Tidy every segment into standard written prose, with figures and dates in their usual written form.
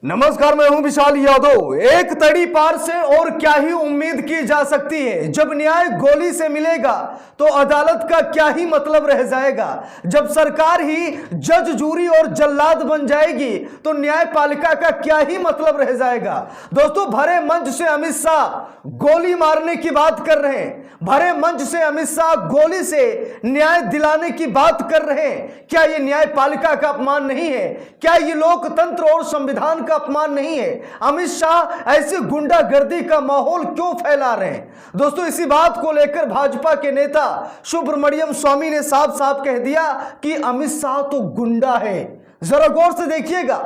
नमस्कार, मैं हूं विशाल यादव। एक तड़ी पार से और क्या ही उम्मीद की जा सकती है। जब न्याय गोली से मिलेगा तो अदालत का क्या ही मतलब रह जाएगा। जब सरकार ही जज, जूरी और जल्लाद बन जाएगी तो न्यायपालिका का क्या ही मतलब रह जाएगा। दोस्तों, भरे मंच से अमित शाह गोली मारने की बात कर रहे हैं। भरे मंच से अमित शाह गोली से न्याय दिलाने की बात कर रहे हैं। क्या ये न्यायपालिका का अपमान नहीं है? क्या ये लोकतंत्र और संविधान का अपमान नहीं है? अमित शाह ऐसी गुंडागर्दी का माहौल क्यों फैला रहे हैं? दोस्तों, इसी बात को लेकर भाजपा के नेता सुब्रमण्यम स्वामी ने साफ साफ कह दिया कि अमित शाह तो गुंडा है। जरा गौर से देखिएगा,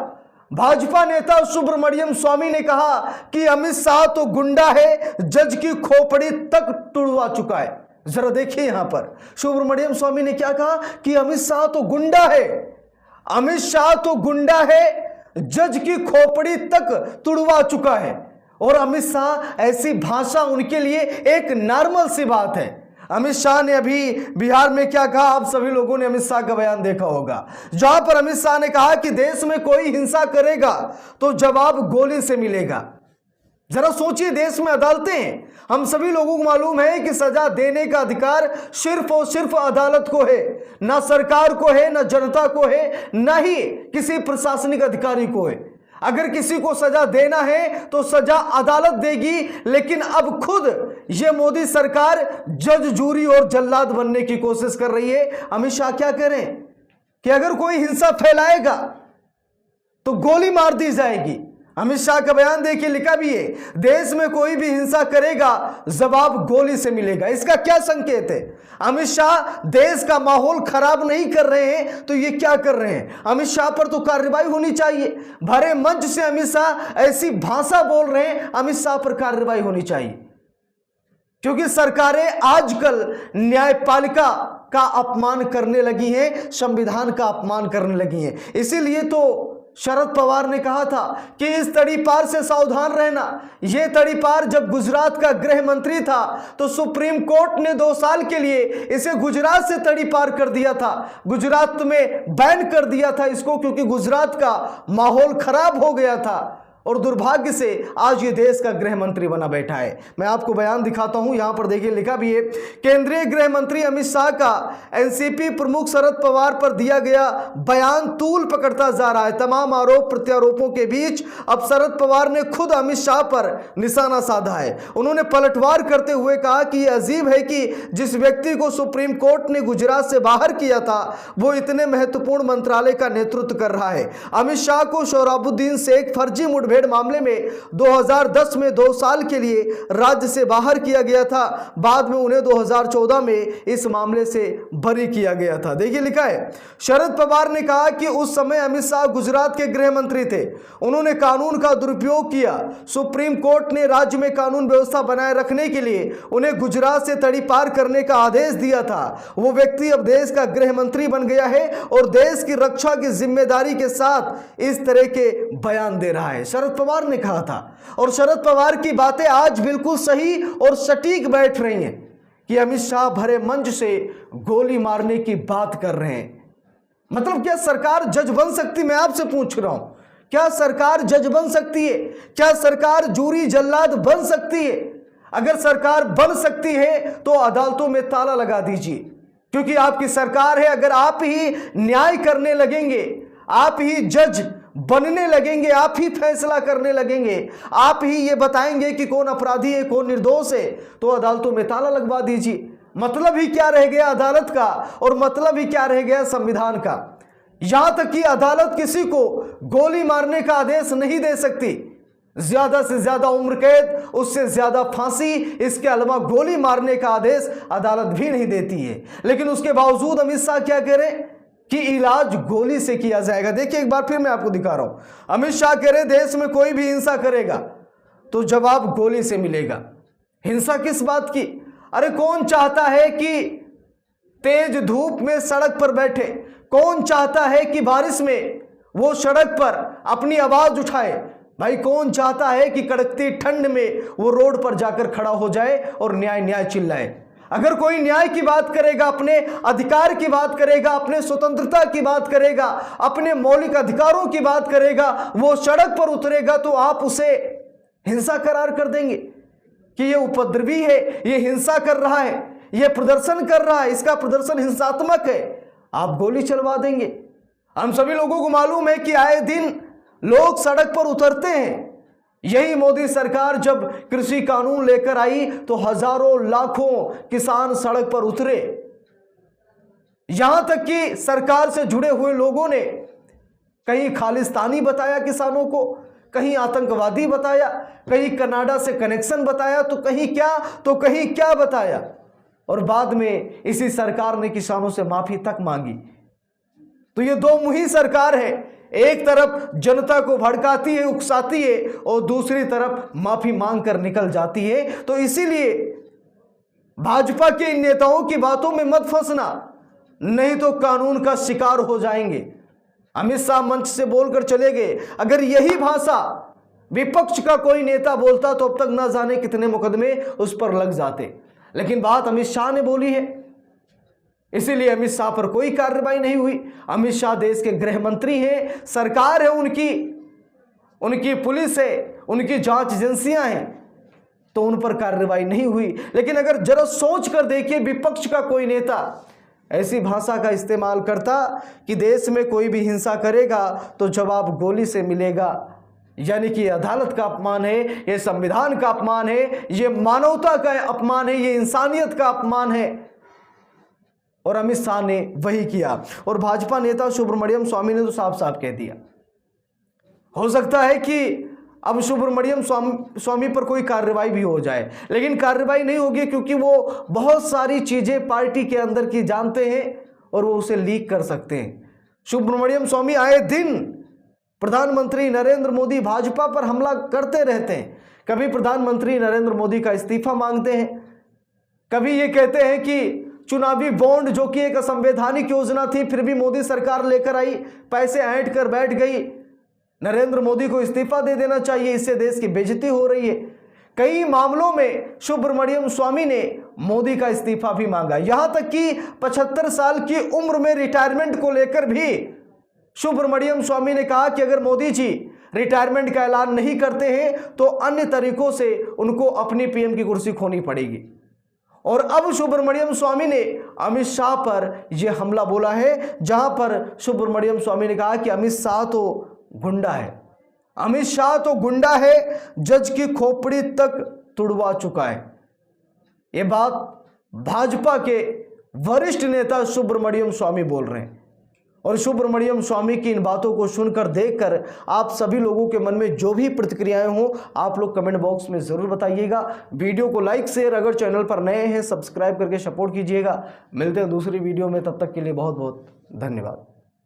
भाजपा नेता सुब्रमण्यम स्वामी ने कहा कि अमित शाह तो गुंडा है, जज की खोपड़ी तक तुड़वा चुका है। जरा देखिए, यहां पर सुब्रमण्यम स्वामी ने क्या कहा कि अमित शाह तो गुंडा है, अमित शाह तो गुंडा है, जज की खोपड़ी तक तुड़वा चुका है। और अमित शाह, ऐसी भाषा उनके लिए एक नॉर्मल सी बात है। अमित शाह ने अभी बिहार में क्या कहा, आप सभी लोगों ने अमित शाह का बयान देखा होगा, जहां पर अमित शाह ने कहा कि देश में कोई हिंसा करेगा तो जवाब गोली से मिलेगा। जरा सोचिए, देश में अदालतें हैं, हम सभी लोगों को मालूम है कि सजा देने का अधिकार सिर्फ और सिर्फ अदालत को है, ना सरकार को है, ना जनता को है, ना ही किसी प्रशासनिक अधिकारी को है। अगर किसी को सजा देना है तो सजा अदालत देगी, लेकिन अब खुद ये मोदी सरकार जज, जूरी और जल्लाद बनने की कोशिश कर रही है। अमित शाह क्या करें कि अगर कोई हिंसा फैलाएगा तो गोली मार दी जाएगी। अमित शाह का बयान देखिए, लिखा भी है, देश में कोई भी हिंसा करेगा जवाब गोली से मिलेगा। इसका क्या संकेत है? अमित शाह देश का माहौल खराब नहीं कर रहे हैं तो ये क्या कर रहे हैं? अमित शाह पर तो कार्रवाई होनी चाहिए। भरे मंच से अमित शाह ऐसी भाषा बोल रहे हैं, अमित शाह पर कार्रवाई होनी चाहिए, क्योंकि सरकारें आजकल न्यायपालिका का अपमान करने लगी हैं, संविधान का अपमान करने लगी हैं। इसीलिए तो शरद पवार ने कहा था कि इस तड़ी पार से सावधान रहना। यह तड़ी पार जब गुजरात का गृह मंत्री था तो सुप्रीम कोर्ट ने 2 साल के लिए इसे गुजरात से तड़ी पार कर दिया था, गुजरात में बैन कर दिया था इसको, क्योंकि गुजरात का माहौल खराब हो गया था। और दुर्भाग्य से आज ये देश का गृह मंत्री बना बैठा है। मैं आपको बयान दिखाता हूं, यहां पर देखिए, लिखा भी है, केंद्रीय गृह मंत्री अमित शाह का एनसीपी प्रमुख शरद पवार पर दिया गया बयान तूल पकड़ता जा रहा है। तमाम आरोप प्रत्यारोपों के बीच अब शरद पवार ने खुद अमित शाह पर निशाना साधा है। उन्होंने पलटवार करते हुए कहा कि यह अजीब है कि जिस व्यक्ति को सुप्रीम कोर्ट ने गुजरात से बाहर किया था वो इतने महत्वपूर्ण मंत्रालय का नेतृत्व कर रहा है। अमित शाह को सोहराबुद्दीन शेख फर्जी मुठभेड़ मामले में 2010 में 2 साल के लिए राज्य से बाहर किया गया था। बाद में उन्हें 2014 में इस मामले से बरी किया गया था। देखिए, लिखा है, शरद पवार ने कहा कि उस समय अमित शाह गुजरात के गृह मंत्री थे, उन्होंने कानून का दुरुपयोग किया। सुप्रीम कोर्ट ने राज्य में कानून व्यवस्था बनाए रखने के लिए उन्हें गुजरात से तड़ी पार करने का आदेश दिया था। वो व्यक्ति अब देश का गृह मंत्री बन गया है और देश की रक्षा की जिम्मेदारी के साथ इस तरह के बयान दे रहा है। शरद पवार ने कहा था, और शरद पवार की बातें आज बिल्कुल सही और सटीक बैठ रही हैं कि अमित शाह भरे मंच से गोली मारने की बात कर रहे हैं। मतलब क्या सरकार जज बन सकती? मैं आपसे पूछ रहा हूं, क्या सरकार जज बन सकती है? क्या सरकार जूरी, जल्लाद बन सकती है? अगर सरकार बन सकती है तो अदालतों में ताला लगा दीजिए, क्योंकि आपकी सरकार है। अगर आप ही न्याय करने लगेंगे, आप ही जज बनने लगेंगे, आप ही फैसला करने लगेंगे, आप ही ये बताएंगे कि कौन अपराधी है, कौन निर्दोष है, तो अदालतों में ताला लगवा दीजिए। मतलब ही क्या रह गया अदालत का, और मतलब ही क्या रह गया संविधान का? यहां तक कि अदालत किसी को गोली मारने का आदेश नहीं दे सकती। ज्यादा से ज्यादा उम्र कैद, उससे ज्यादा फांसी, इसके अलावा गोली मारने का आदेश अदालत भी नहीं देती है। लेकिन उसके बावजूद अमित शाह क्या कह रहे कि इलाज गोली से किया जाएगा। देखिए, एक बार फिर मैं आपको दिखा रहा हूं, अमित शाह कह रहे देश में कोई भी हिंसा करेगा तो जवाब गोली से मिलेगा। हिंसा किस बात की? अरे कौन चाहता है कि तेज धूप में सड़क पर बैठे? कौन चाहता है कि बारिश में वो सड़क पर अपनी आवाज उठाए? भाई, कौन चाहता है कि कड़कती ठंड में वो रोड पर जाकर खड़ा हो जाए और न्याय न्याय चिल्लाए? अगर कोई न्याय की बात करेगा, अपने अधिकार की बात करेगा, अपने स्वतंत्रता की बात करेगा, अपने मौलिक अधिकारों की बात करेगा, वो सड़क पर उतरेगा तो आप उसे हिंसा करार कर देंगे कि ये उपद्रवी है, ये हिंसा कर रहा है, ये प्रदर्शन कर रहा है, इसका प्रदर्शन हिंसात्मक है, आप गोली चलवा देंगे। हम सभी लोगों को मालूम है कि आए दिन लोग सड़क पर उतरते हैं। यही मोदी सरकार जब कृषि कानून लेकर आई तो हजारों लाखों किसान सड़क पर उतरे। यहां तक कि सरकार से जुड़े हुए लोगों ने कहीं खालिस्तानी बताया किसानों को, कहीं आतंकवादी बताया, कहीं कनाडा से कनेक्शन बताया, तो कहीं क्या बताया, और बाद में इसी सरकार ने किसानों से माफी तक मांगी। तो ये दो मुही सरकार है, एक तरफ जनता को भड़काती है, उकसाती है, और दूसरी तरफ माफी मांग कर निकल जाती है। तो इसीलिए भाजपा के इन नेताओं की बातों में मत फंसना, नहीं तो कानून का शिकार हो जाएंगे। अमित शाह मंच से बोलकर चले गए, अगर यही भाषा विपक्ष का कोई नेता बोलता तो अब तक ना जाने कितने मुकदमे उस पर लग जाते, लेकिन बात अमित शाह ने बोली है, इसीलिए अमित शाह पर कोई कार्रवाई नहीं हुई। अमित शाह देश के गृह मंत्री हैं, सरकार है उनकी पुलिस है, उनकी जांच एजेंसियां हैं, तो उन पर कार्रवाई नहीं हुई। लेकिन अगर जरा सोच कर देखिए, विपक्ष का कोई नेता ऐसी भाषा का इस्तेमाल करता कि देश में कोई भी हिंसा करेगा तो जवाब गोली से मिलेगा, यानी कि अदालत का अपमान है, ये संविधान का अपमान है, ये मानवता का अपमान है, ये इंसानियत का अपमान है। और अमित शाह ने वही किया, और भाजपा नेता सुब्रमण्यम स्वामी ने तो साफ साफ कह दिया। हो सकता है कि अब सुब्रमण्यम स्वामी पर कोई कार्रवाई भी हो जाए, लेकिन कार्रवाई नहीं होगी, क्योंकि वो बहुत सारी चीजें पार्टी के अंदर की जानते हैं और वो उसे लीक कर सकते हैं। सुब्रमण्यम स्वामी आए दिन प्रधानमंत्री नरेंद्र मोदी भाजपा पर हमला करते रहते हैं। कभी प्रधानमंत्री नरेंद्र मोदी का इस्तीफा मांगते हैं, कभी ये कहते हैं कि चुनावी बॉन्ड जो कि एक असंवैधानिक योजना थी फिर भी मोदी सरकार लेकर आई, पैसे ऐंठ कर बैठ गई, नरेंद्र मोदी को इस्तीफा दे देना चाहिए, इससे देश की बेइज्जती हो रही है। कई मामलों में सुब्रमण्यम स्वामी ने मोदी का इस्तीफा भी मांगा, यहां तक कि 75 साल की उम्र में रिटायरमेंट को लेकर भी सुब्रमण्यम स्वामी ने कहा कि अगर मोदी जी रिटायरमेंट का ऐलान नहीं करते हैं तो अन्य तरीकों से उनको अपनी पीएम की कुर्सी खोनी पड़ेगी। और अब सुब्रमण्यम स्वामी ने अमित शाह पर यह हमला बोला है, जहां पर सुब्रमण्यम स्वामी ने कहा कि अमित शाह तो गुंडा है, अमित शाह तो गुंडा है, जज की खोपड़ी तक तुड़वा चुका है। यह बात भाजपा के वरिष्ठ नेता सुब्रमण्यम स्वामी बोल रहे हैं। और सुब्रमण्यम स्वामी की इन बातों को सुनकर, देखकर आप सभी लोगों के मन में जो भी प्रतिक्रियाएं हो आप लोग कमेंट बॉक्स में ज़रूर बताइएगा। वीडियो को लाइक शेयर, अगर चैनल पर नए हैं सब्सक्राइब करके सपोर्ट कीजिएगा। मिलते हैं दूसरी वीडियो में, तब तक के लिए बहुत बहुत धन्यवाद।